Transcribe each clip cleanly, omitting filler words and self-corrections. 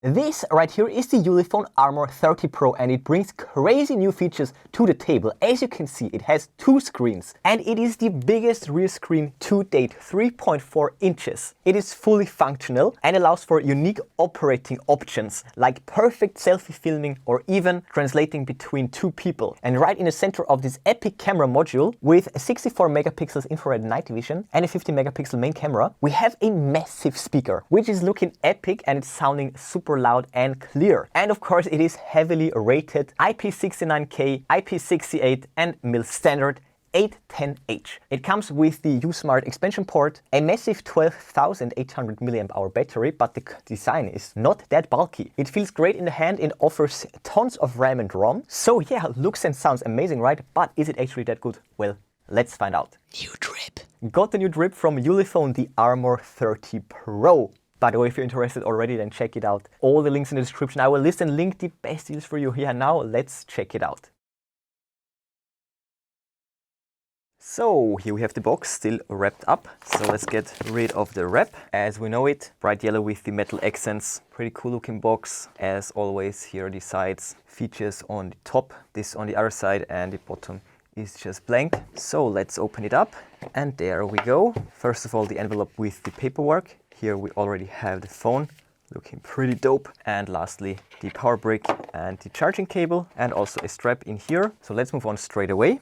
This right here is the Ulefone Armor 30 Pro, and it brings crazy new features to the table. As you can see, it has 2 screens and it is the biggest rear screen to date, 3.4 inches. It is fully functional and allows for unique operating options like perfect selfie filming or even translating between 2 people. And right in the center of this epic camera module with a 64 megapixels infrared night vision and a 50 megapixel main camera, we have a massive speaker which is looking epic and it's sounding super loud and clear. And of course it is heavily rated IP69K, IP68 and MIL standard 810H. It comes with the uSmart expansion port, a massive 12,800 mAh battery, but the design is not that bulky. It feels great in the hand and offers tons of RAM and ROM. So yeah, looks and sounds amazing, right? But is it actually that good? Well, let's find out. New drip. Got the new drip from Ulefone, the Armor 30 Pro. By the way, if you're interested already, then check it out. All the links in the description. I will list and link the best deals for you here. Now let's check it out. So here we have the box still wrapped up. So let's get rid of the wrap as we know it. Bright yellow with the metal accents. Pretty cool looking box. As always, here are the sides. Features on the top, this on the other side, and the bottom is just blank. So let's open it up and there we go. First of all, the envelope with the paperwork. Here we already have the phone, looking pretty dope. And lastly, the power brick and the charging cable and also a strap in here. So let's move on straight away.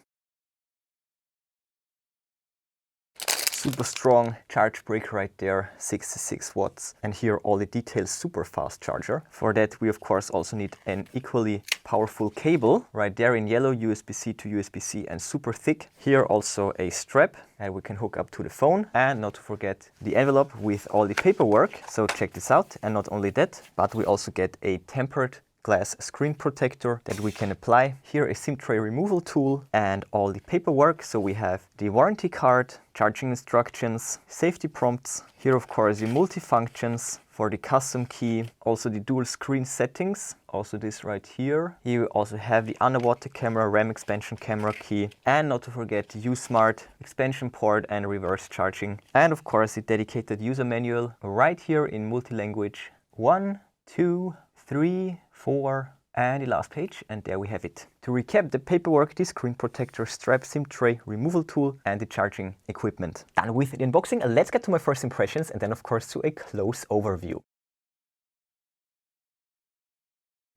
Super strong charge brick right there, 66 watts. And here all the details, super fast charger. For that we of course also need an equally powerful cable. Right there in yellow, USB-C to USB-C and super thick. Here also a strap and we can hook up to the phone. And not to forget the envelope with all the paperwork. So check this out. And not only that, but we also get a tempered glass screen protector that we can apply. Here a SIM tray removal tool and all the paperwork. So we have the warranty card, charging instructions, safety prompts. Here of course the multi-functions for the custom key, also the dual screen settings, also this right here. Here we also have the underwater camera, RAM expansion camera key, and not to forget the uSmart expansion port and reverse charging. And of course the dedicated user manual right here in multi-language. 1, 2, 3, 4, and the last page, and there we have it. To recap the paperwork, the screen protector, strap, SIM tray, removal tool, and the charging equipment. Done with the unboxing, let's get to my first impressions and then of course to a close overview.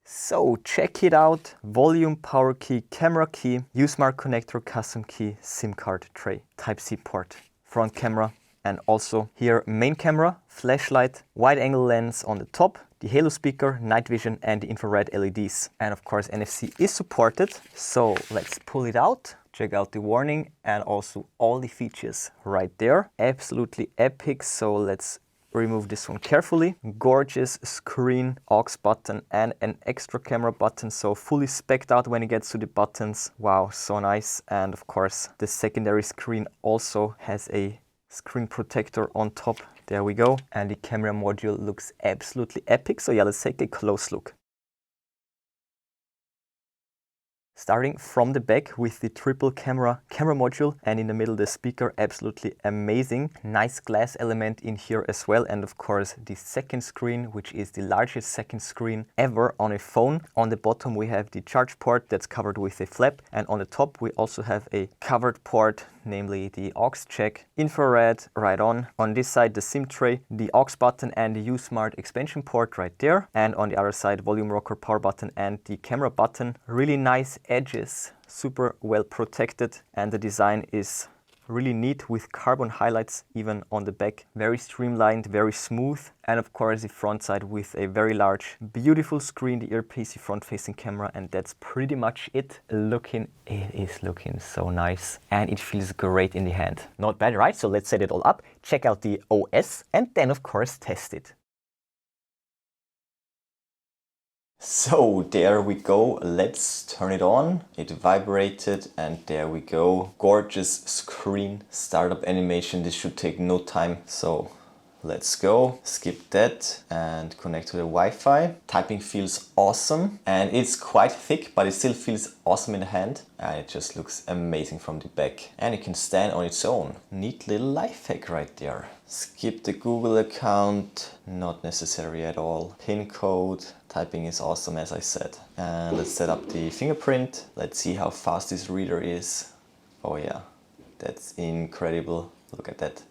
So check it out, volume, power key, camera key, uSmart connector, custom key, SIM card tray, Type-C port, front camera, and also here main camera, flashlight, wide angle lens on the top, the halo speaker, night vision and the infrared LEDs. And of course NFC is supported. So let's pull it out, check out the warning and also all the features right there. Absolutely epic. So let's remove this one carefully. Gorgeous screen, aux button and an extra camera button. So fully spec'd out when it gets to the buttons. Wow, so nice. And of course the secondary screen also has a screen protector on top. There we go. And the camera module looks absolutely epic. So yeah, let's take a close look. Starting from the back with the triple camera module and in the middle the speaker, absolutely amazing. Nice glass element in here as well. And of course the second screen, which is the largest second screen ever on a phone. On the bottom we have the charge port that's covered with a flap. And on the top we also have a covered port, namely the aux jack, infrared right on. On this side the SIM tray, the aux button and the uSmart expansion port right there. And on the other side volume rocker, power button and the camera button. Really nice edges, super well protected, and the design is really neat with carbon highlights even on the back. Very streamlined, very smooth. And of course the front side with a very large, beautiful screen, the earpiece, front facing camera, and that's pretty much it. It is looking so nice and it feels great in the hand. Not bad, right? So let's set it all up, check out the OS and then of course test it. So there we go, let's turn it on. It vibrated and there we go. Gorgeous screen, startup animation. This should take no time. So Let's go, skip that and connect to the Wi-Fi. Typing feels awesome and it's quite thick, but it still feels awesome in the hand. And it just looks amazing from the back. And it can stand on its own. Neat little life hack right there. Skip the Google account, not necessary at all. Pin code, typing is awesome as I said. And let's set up the fingerprint. Let's see how fast this reader is. Oh yeah, that's incredible. Look at that.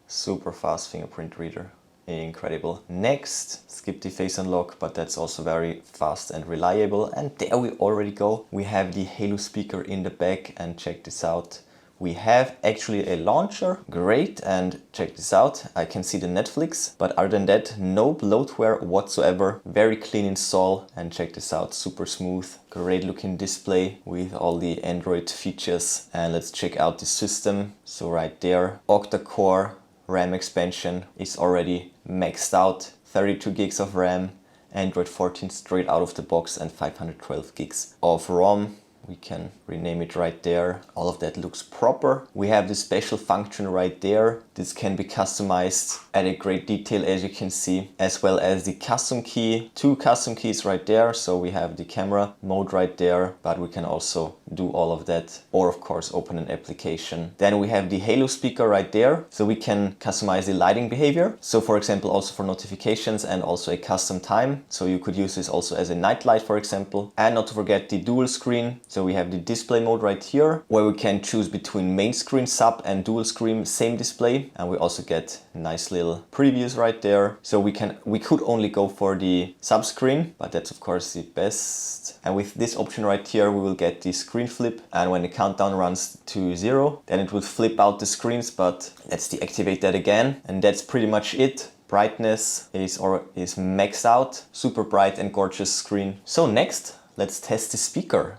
Super fast fingerprint reader. Incredible. Next, skip the face unlock, but that's also very fast and reliable. And there we already go. We have the Halo speaker in the back and check this out. We have actually a launcher, great, and check this out, I can see the Netflix, but other than that, no bloatware whatsoever, very clean install, and check this out, super smooth, great looking display with all the Android features. And let's check out the system. So right there, octa-core RAM expansion is already maxed out, 32 gigs of RAM, Android 14 straight out of the box, and 512 gigs of ROM. We can rename it right there. All of that looks proper. We have this special function right there. This can be customized at a great detail, as you can see, as well as the custom key. 2 custom keys right there. So we have the camera mode right there, but we can also do all of that, or of course open an application. Then we have the Halo speaker right there. So we can customize the lighting behavior. So for example, also for notifications and also a custom time. So you could use this also as a night light, for example. And not to forget the dual screen. So we have the display mode right here, where we can choose between main screen sub and dual screen same display. And we also get nice little previews right there. So we could only go for the sub screen, but that's of course the best. And with this option right here, we will get the screen flip. And when the countdown runs to 0, then it will flip out the screens, but let's deactivate that again. And that's pretty much it. Brightness is maxed out, super bright and gorgeous screen. So next, let's test the speaker.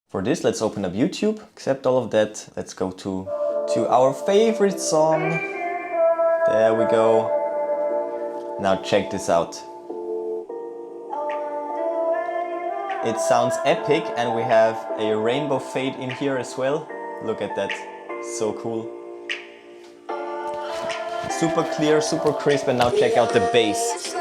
For this, let's open up YouTube, accept all of that. Let's go to our favorite song. There we go. Now check this out. It sounds epic, and we have a rainbow fade in here as well. Look at that, so cool. Super clear, super crisp, and now check out the bass.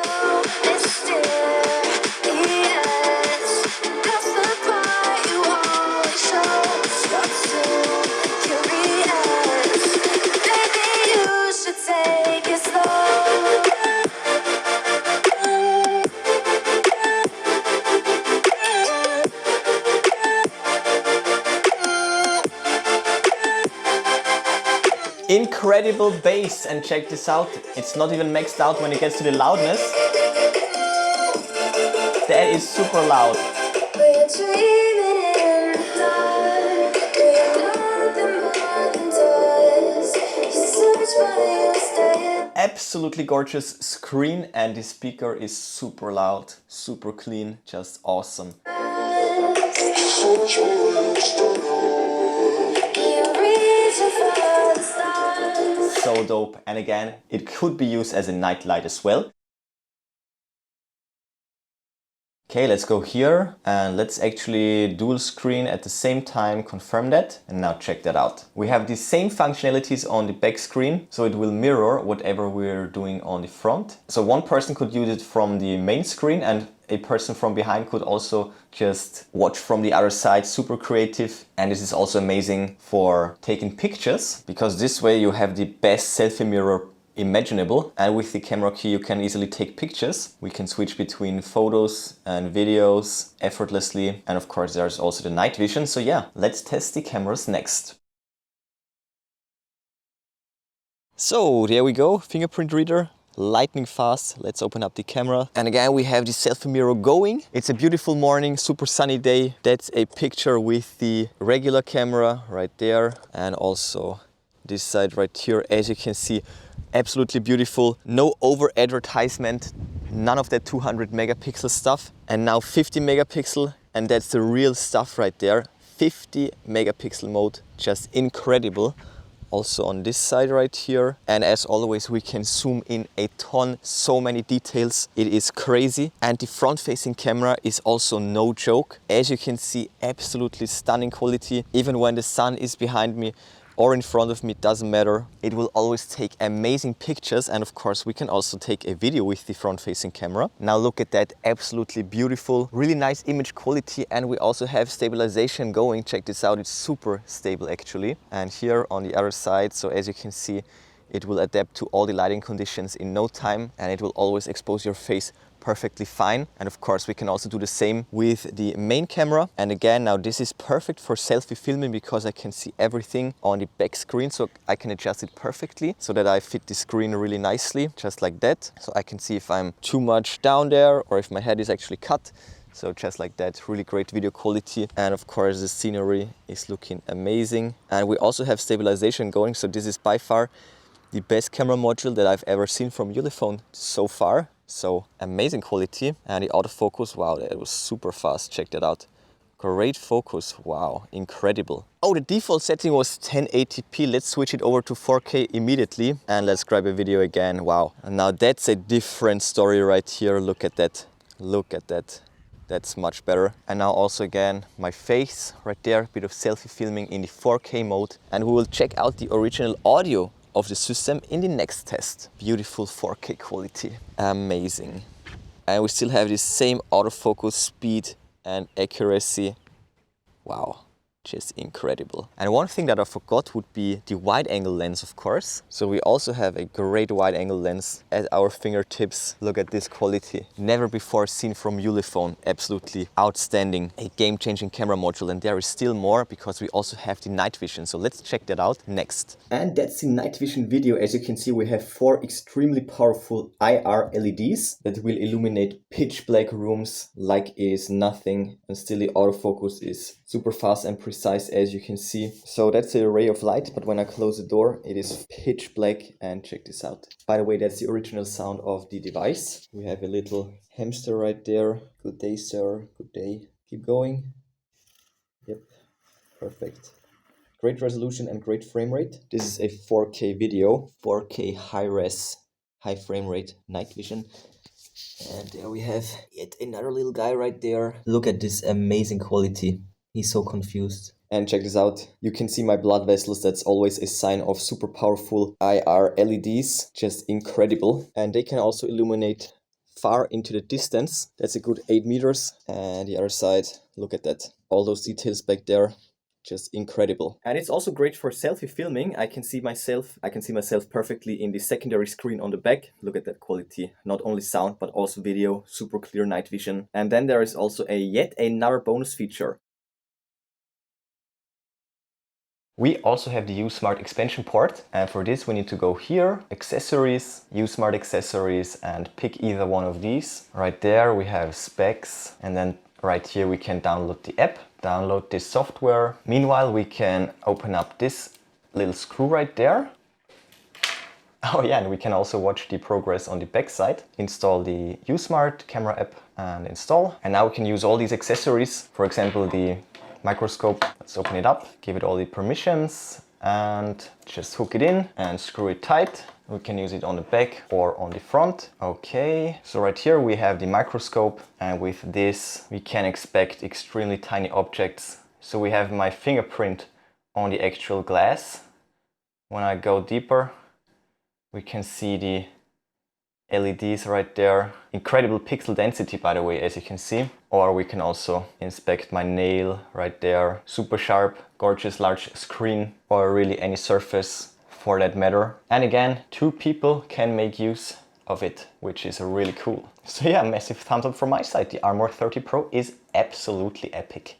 Incredible bass, and check this out, it's not even maxed out when it gets to the loudness. That is super loud. Absolutely gorgeous screen, and the speaker is super loud, super clean, just awesome. So dope, and again, it could be used as a night light as well. Okay, let's go here and let's actually dual screen at the same time, confirm that, and now check that out. We have the same functionalities on the back screen, so it will mirror whatever we're doing on the front. So one person could use it from the main screen, and a person from behind could also just watch from the other side. Super creative. And this is also amazing for taking pictures, because this way you have the best selfie mirror imaginable, and with the camera key you can easily take pictures. We can switch between photos and videos effortlessly, and of course there's also the night vision. So yeah, let's test the cameras next. So there we go, fingerprint reader, lightning fast. Let's open up the camera, and again we have the selfie mirror going. It's a beautiful morning, super sunny day. That's a picture with the regular camera right there, and also this side right here, as you can see, absolutely beautiful. No over advertisement, none of that 200 megapixel stuff. And now 50 megapixel, and that's the real stuff right there. 50 megapixel mode, just incredible. Also on this side right here. And as always, we can zoom in a ton, so many details. It is crazy. And the front facing camera is also no joke. As you can see, absolutely stunning quality. Even when the sun is behind me, or in front of me, doesn't matter. It will always take amazing pictures, and of course we can also take a video with the front-facing camera. Now look at that, absolutely beautiful, really nice image quality, and we also have stabilization going. Check this out, it's super stable actually. And here on the other side, so as you can see, it will adapt to all the lighting conditions in no time, and it will always expose your face perfectly fine. And of course we can also do the same with the main camera. And again, now this is perfect for selfie filming because I can see everything on the back screen, so I can adjust it perfectly so that I fit the screen really nicely, just like that. So I can see if I'm too much down there or if my head is actually cut. So just like that, really great video quality. And of course the scenery is looking amazing. And we also have stabilization going, so this is by far the best camera module that I've ever seen from Ulefone so far. So amazing quality. And the autofocus, wow, that was super fast. Check that out. Great focus, wow, incredible. Oh, the default setting was 1080p. Let's switch it over to 4K immediately. And let's grab a video again, wow. And now that's a different story right here. Look at that, look at that. That's much better. And now also again, my face right there, a bit of selfie filming in the 4K mode. And we will check out the original audio of the system in the next test. Beautiful 4K quality, amazing. And we still have the same autofocus speed and accuracy. Wow, just incredible. And one thing that I forgot would be the wide angle lens, of course. So we also have a great wide angle lens at our fingertips. Look at this quality. Never before seen from Ulefone. Absolutely outstanding. A game-changing camera module. And there is still more because we also have the night vision. So let's check that out next. And that's the night vision video. As you can see, we have 4 extremely powerful IR LEDs that will illuminate pitch black rooms like it is nothing. And still the autofocus is super fast and precise, as you can see. So that's a ray of light, but when I close the door, it is pitch black. And check this out. By the way, that's the original sound of the device. We have a little hamster right there. Good day, sir. Good day. Keep going. Yep, perfect. Great resolution and great frame rate. This is a 4K video, 4K high-res, high frame rate night vision. And there we have yet another little guy right there. Look at this amazing quality. He's so confused. And check this out. You can see my blood vessels. That's always a sign of super powerful IR LEDs. Just incredible. And they can also illuminate far into the distance. That's a good 8 meters. And the other side, look at that. All those details back there. Just incredible. And it's also great for selfie filming. I can see myself perfectly in the secondary screen on the back. Look at that quality. Not only sound, but also video. Super clear night vision. And then there is also yet another bonus feature. We also have the uSmart expansion port, and for this we need to go here, accessories, uSmart accessories, and pick either one of these. Right there we have specs, and then right here we can download the app, download this software. Meanwhile we can open up this little screw right there. Oh yeah, and we can also watch the progress on the back side. Install the uSmart camera app and install. And now we can use all these accessories, for example the microscope. Let's open it up, give it all the permissions and just hook it in and screw it tight. We can use it on the back or on the front. Okay, so right here we have the microscope, and with this we can expect extremely tiny objects. So we have my fingerprint on the actual glass. When I go deeper, we can see the LEDs right there. Incredible pixel density, by the way, as you can see. Or we can also inspect my nail right there. Super sharp, gorgeous large screen, or really any surface for that matter. And again, 2 people can make use of it, which is really cool. So yeah, massive thumbs up from my side. The Armor 30 Pro is absolutely epic.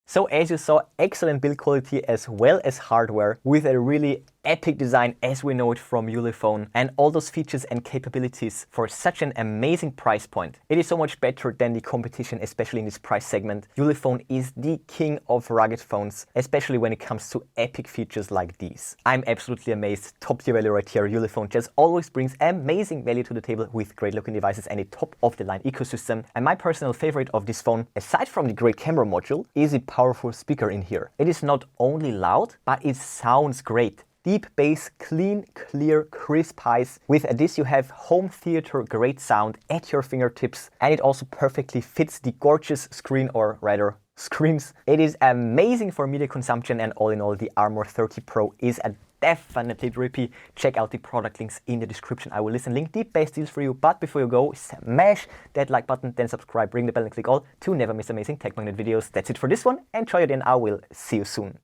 So as you saw, excellent build quality as well as hardware with a really epic design as we know it from Ulefone, and all those features and capabilities for such an amazing price point. It is so much better than the competition, especially in this price segment. Ulefone is the king of rugged phones, especially when it comes to epic features like these. I'm absolutely amazed. Top tier value right here. Ulefone just always brings amazing value to the table with great looking devices and a top of the line ecosystem. And my personal favorite of this phone, aside from the great camera module, is the powerful speaker in here. It is not only loud, but it sounds great. deep bass, clean, clear, crisp highs. With this you have home theater grade sound at your fingertips, and it also perfectly fits the gorgeous screen, or rather screens. It is amazing for media consumption, and all in all the Armor 30 Pro is a definitely drippy. Check out the product links in the description. I will link the best deals for you. But before you go, smash that like button, then subscribe, ring the bell and click all to never miss amazing Tech Magnet videos. That's it for this one. Enjoy it, and I will see you soon.